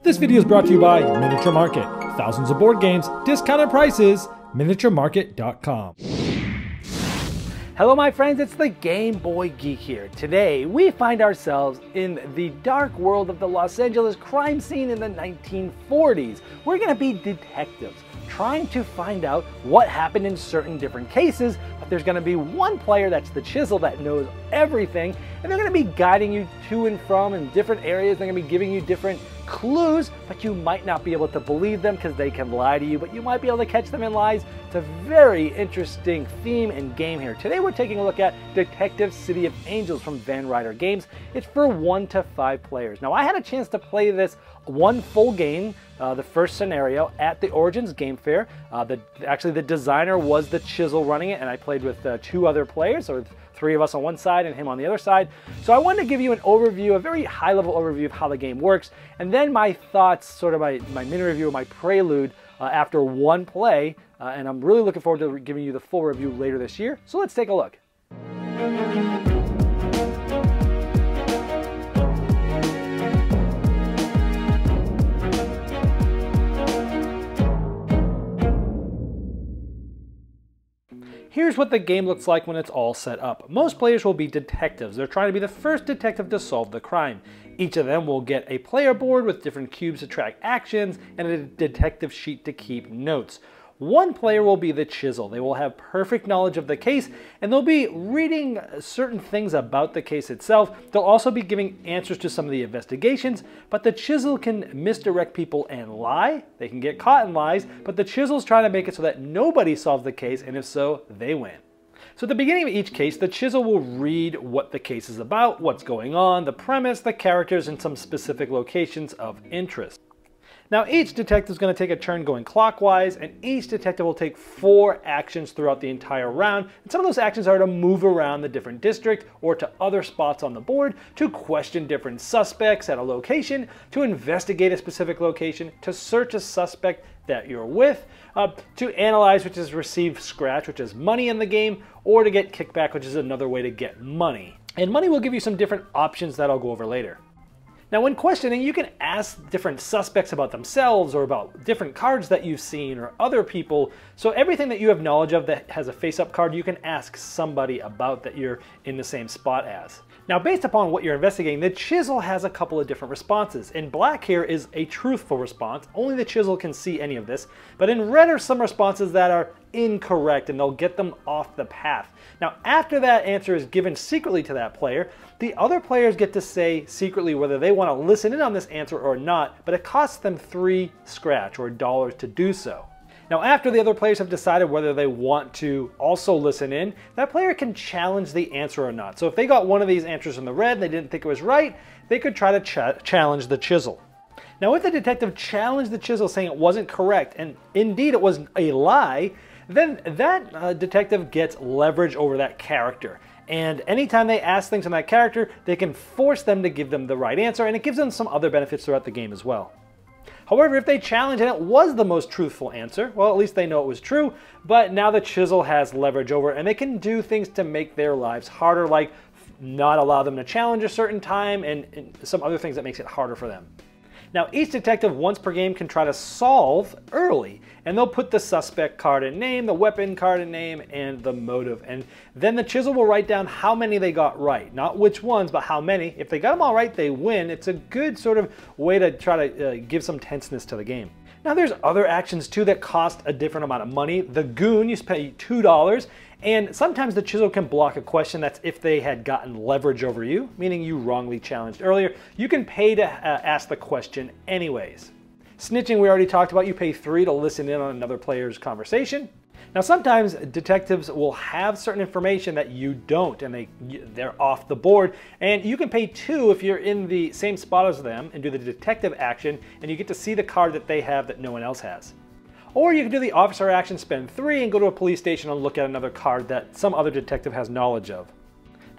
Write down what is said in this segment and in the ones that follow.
This video is brought to you by Miniature Market. Thousands of board games, discounted prices, miniaturemarket.com. Hello my friends, it's the Game Boy Geek here. Today we find ourselves in the dark world of the Los Angeles crime scene in the 1940s. We're going to be detectives, trying to find out what happened in certain different cases, but there's going to be one player that's the chisel that knows everything, and they're going to be guiding you to and from in different areas. They're going to be giving you different clues, but you might not be able to believe them because they can lie to you, but you might be able to catch them in lies. It's a very interesting theme and game here. Today we're taking a look at Detective City of Angels from Ryder Games. It's for 1 to 5 players. Now I had a chance to play this one full game, the first scenario, at the Origins Game Fair. Actually the designer was the chisel running it, and I played with 2 other players, so 3 of us on one side and him on the other side. So I wanted to give you an overview, a very high-level overview of how the game works, and then my thoughts, sort of my mini review, my prelude after one play, and I'm really looking forward to giving you the full review later this year. So let's take a look. Here's what the game looks like when it's all set up. Most players will be detectives. They're trying to be the first detective to solve the crime. Each of them will get a player board with different cubes to track actions and a detective sheet to keep notes. One player will be the chisel. They will have perfect knowledge of the case, and they'll be reading certain things about the case itself. They'll also be giving answers to some of the investigations, but the chisel can misdirect people and lie. They can get caught in lies, but the chisel's trying to make it so that nobody solves the case, and if so, they win. So at the beginning of each case, the chisel will read what the case is about, what's going on, the premise, the characters, and some specific locations of interest. Now each detective is going to take a turn going clockwise, and each detective will take 4 actions throughout the entire round. And some of those actions are to move around the different district or to other spots on the board, to question different suspects at a location, to investigate a specific location, to search a suspect that you're with, to analyze, which is receive scratch, which is money in the game, or to get kickback, which is another way to get money. And money will give you some different options that I'll go over later. Now when questioning, you can ask different suspects about themselves or about different cards that you've seen or other people. So everything that you have knowledge of that has a face-up card, you can ask somebody about that you're in the same spot as. Now based upon what you're investigating, the chisel has a couple of different responses. In black here is a truthful response. Only the chisel can see any of this. But in red are some responses that are incorrect, and they'll get them off the path. Now after that answer is given secretly to that player, the other players get to say secretly whether they want to listen in on this answer or not, but it costs them 3 scratch or dollars to do so. Now after the other players have decided whether they want to also listen in, that player can challenge the answer or not. So if they got one of these answers in the red and they didn't think it was right, they could try to challenge the chisel. Now if the detective challenged the chisel saying it wasn't correct, and indeed it was a lie, then that detective gets leverage over that character. And anytime they ask things on that character, they can force them to give them the right answer, and it gives them some other benefits throughout the game as well. However, if they challenge and it was the most truthful answer, well, at least they know it was true, but now the chisel has leverage over it, and they can do things to make their lives harder, like not allow them to challenge a certain time and some other things that makes it harder for them. Now each detective once per game can try to solve early, and they'll put the suspect card in name, the weapon card in name, and the motive. And then the chisel will write down how many they got right. Not which ones, but how many. If they got them all right, they win. It's a good sort of way to try to give some tenseness to the game. Now there's other actions too that cost a different amount of money. The goon, you pay $2, and sometimes the chisel can block a question. That's if they had gotten leverage over you, meaning you wrongly challenged earlier. You can pay to ask the question anyways. Snitching we already talked about, you pay 3 to listen in on another player's conversation. Now sometimes detectives will have certain information that you don't, and they're off the board, and you can pay 2 if you're in the same spot as them and do the detective action, and you get to see the card that they have that no one else has. Or you can do the officer action, spend 3, and go to a police station and look at another card that some other detective has knowledge of.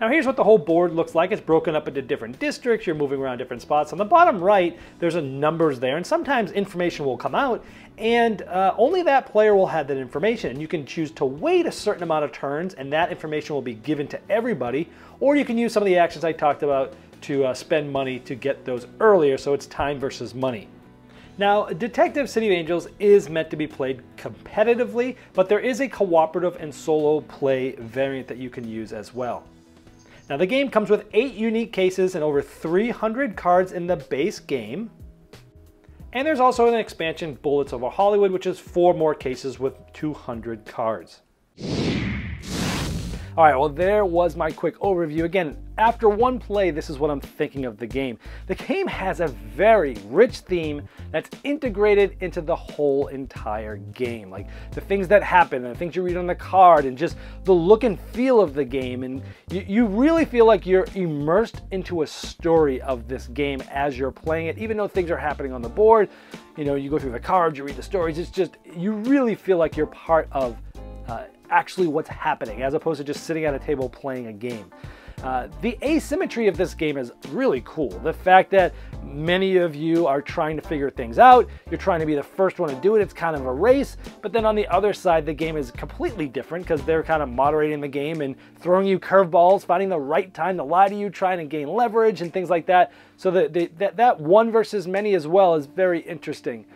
Now here's what the whole board looks like. It's broken up into different districts. You're moving around different spots. On the bottom right, there's a numbers there, and sometimes information will come out, and only that player will have that information. And you can choose to wait a certain amount of turns, and that information will be given to everybody, or you can use some of the actions I talked about to spend money to get those earlier, so it's time versus money. Now, Detective City of Angels is meant to be played competitively, but there is a cooperative and solo play variant that you can use as well. Now, the game comes with 8 unique cases and over 300 cards in the base game. And there's also an expansion, Bullets Over Hollywood, which is 4 more cases with 200 cards. All right, well, there was my quick overview. Again, after one play, this is what I'm thinking of the game. The game has a very rich theme that's integrated into the whole entire game. Like the things that happen and the things you read on the card and just the look and feel of the game. And you really feel like you're immersed into a story of this game as you're playing it, even though things are happening on the board. You know, you go through the cards, you read the stories. It's just, you really feel like you're part of actually what's happening, as opposed to just sitting at a table playing a game. The asymmetry of this game is really cool. The fact that many of you are trying to figure things out, you're trying to be the first one to do it, it's kind of a race, but then on the other side, the game is completely different because they're kind of moderating the game and throwing you curveballs, finding the right time to lie to you, trying to gain leverage and things like that. So that one versus many as well is very interesting.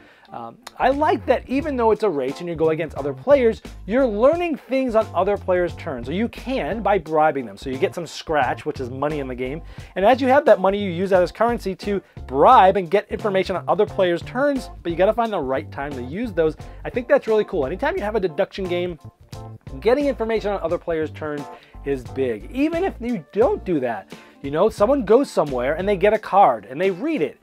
I like that even though it's a race and you go against other players, you're learning things on other players' turns. So you can by bribing them. So you get some scratch, which is money in the game. And as you have that money, you use that as currency to bribe and get information on other players' turns, but you got to find the right time to use those. I think that's really cool. Anytime you have a deduction game, getting information on other players' turns is big. Even if you don't do that, you know, someone goes somewhere and they get a card and they read it.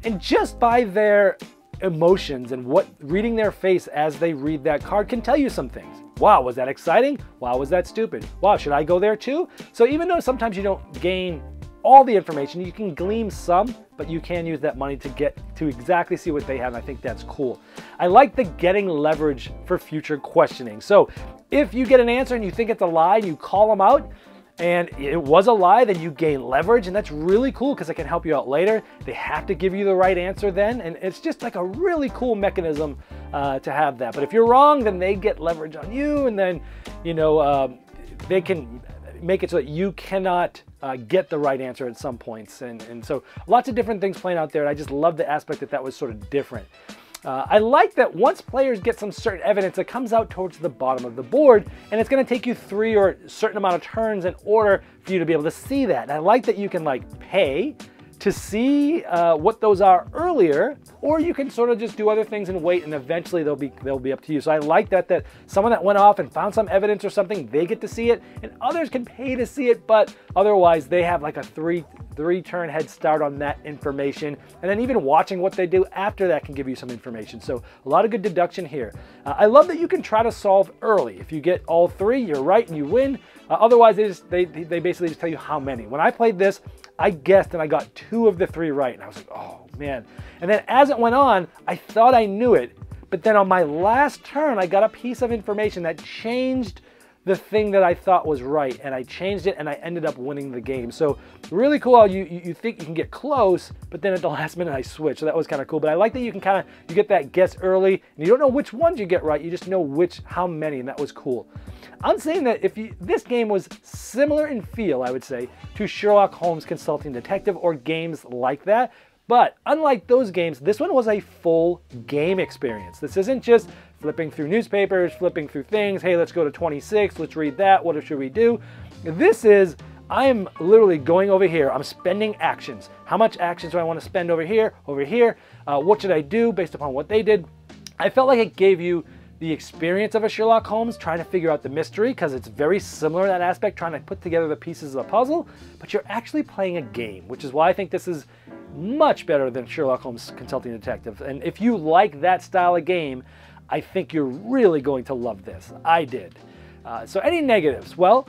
And just by their emotions and reading their face as they read that card can tell you some things. Wow, was that exciting? Wow, was that stupid? Wow, should I go there too? So even though sometimes you don't gain all the information, you can glean some, but you can use that money to get to exactly see what they have, and I think that's cool. I like the getting leverage for future questioning. So if you get an answer and you think it's a lie, and you call them out, and it was a lie, then you gain leverage, and that's really cool because it can help you out later. They have to give you the right answer then, and it's just like a really cool mechanism to have that. But if you're wrong, then they get leverage on you, and then, you know, they can make it so that you cannot get the right answer at some points. And so lots of different things playing out there, and I just love the aspect that that was sort of different. I like that once players get some certain evidence, it comes out towards the bottom of the board, and it's going to take you 3 or a certain amount of turns in order for you to be able to see that. And I like that you can like pay to see what those are earlier, or you can sort of just do other things and wait, and eventually they'll be up to you. So I like that someone that went off and found some evidence or something, they get to see it, and others can pay to see it, but otherwise they have like a three turn head start on that information. And then even watching what they do after that can give you some information. So a lot of good deduction here. I love that you can try to solve early. If you get all 3, you're right and you win. Otherwise, they basically just tell you how many. When I played this, I guessed and I got 2 of the 3 right. And I was like, oh man. And then as it went on, I thought I knew it. But then on my last turn, I got a piece of information that changed the thing that I thought was right, and I changed it and I ended up winning the game. So really cool how you think you can get close, but then at the last minute I switched. So that was kind of cool. But I like that you can you get that guess early, and you don't know which ones you get right, you just know how many, and that was cool. I'm saying that this game was similar in feel, I would say, to Sherlock Holmes Consulting Detective or games like that. But unlike those games, this one was a full game experience. This isn't just flipping through newspapers, flipping through things. Hey, let's go to 26. Let's read that. What should we do? This is, I'm literally going over here. I'm spending actions. How much actions do I want to spend over here, over here? What should I do based upon what they did? I felt like it gave you the experience of a Sherlock Holmes trying to figure out the mystery, because it's very similar in that aspect, trying to put together the pieces of the puzzle, but you're actually playing a game, which is why I think this is much better than Sherlock Holmes Consulting Detective. And if you like that style of game, I think you're really going to love this. I did. So any negatives? Well,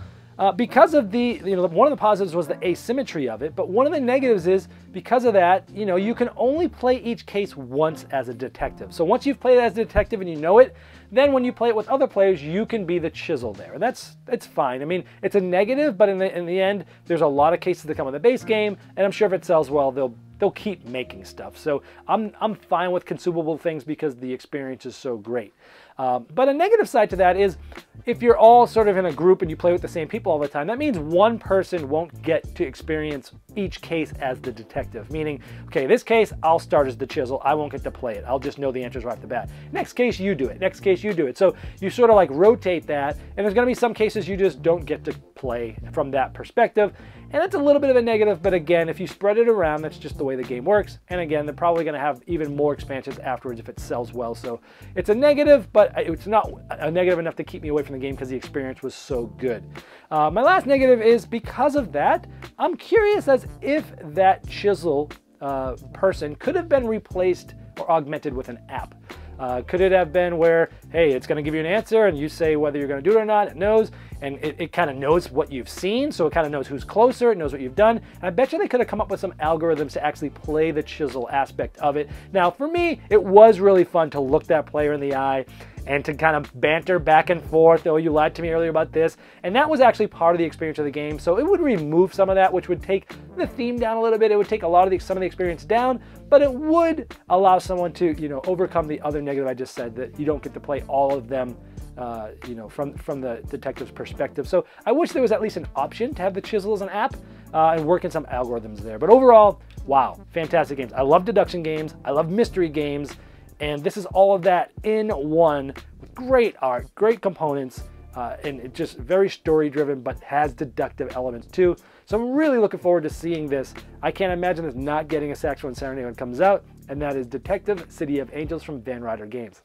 because of one of the positives was the asymmetry of it, but one of the negatives is because of that, you can only play each case once as a detective. So once you've played it as a detective and you know it, then when you play it with other players, you can be the chisel there. And it's fine. I mean, it's a negative, but in the end, there's a lot of cases that come with the base game, and I'm sure if it sells well, they'll keep making stuff. So I'm fine with consumable things because the experience is so great. But a negative side to that is if you're all sort of in a group and you play with the same people all the time, that means one person won't get to experience each case as the detective. Meaning, okay, this case, I'll start as the chisel. I won't get to play it. I'll just know the answers right off the bat. Next case, you do it. Next case, you do it. So you sort of like rotate that, and there's going to be some cases you just don't get to play from that perspective. And that's a little bit of a negative, but again, if you spread it around, that's just the way the game works. And again, they're probably going to have even more expansions afterwards if it sells well. So it's a negative, but it's not a negative enough to keep me away from the game because the experience was so good. My last negative is because of that, I'm curious as if that chisel person could have been replaced or augmented with an app. Could it have been where, hey, it's going to give you an answer and you say whether you're going to do it or not, it knows, and it kind of knows what you've seen, so it kind of knows who's closer, it knows what you've done. And I bet you they could have come up with some algorithms to actually play the chisel aspect of it. Now, for me, it was really fun to look that player in the eye and to kind of banter back and forth. Oh, you lied to me earlier about this. And that was actually part of the experience of the game. So it would remove some of that, which would take the theme down a little bit. It would take a lot of some of the experience down, but it would allow someone to, you know, overcome the other negative I just said, that you don't get to play all of them, you know, from the detective's perspective. So I wish there was at least an option to have the chisel as an app and work in some algorithms there. But overall, wow, fantastic games. I love deduction games. I love mystery games. And this is all of that in one, with great art, great components, and it's just very story-driven, but has deductive elements too. So I'm really looking forward to seeing this. I can't imagine this not getting a Saxophone Serenade when it comes out, and that is Detective City of Angels from Ryder Games.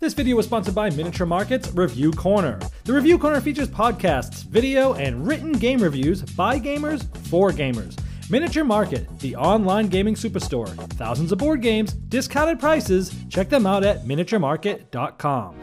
This video was sponsored by Miniature Market's Review Corner. The Review Corner features podcasts, video, and written game reviews by gamers for gamers. Miniature Market, the online gaming superstore. Thousands of board games, discounted prices. Check them out at miniaturemarket.com.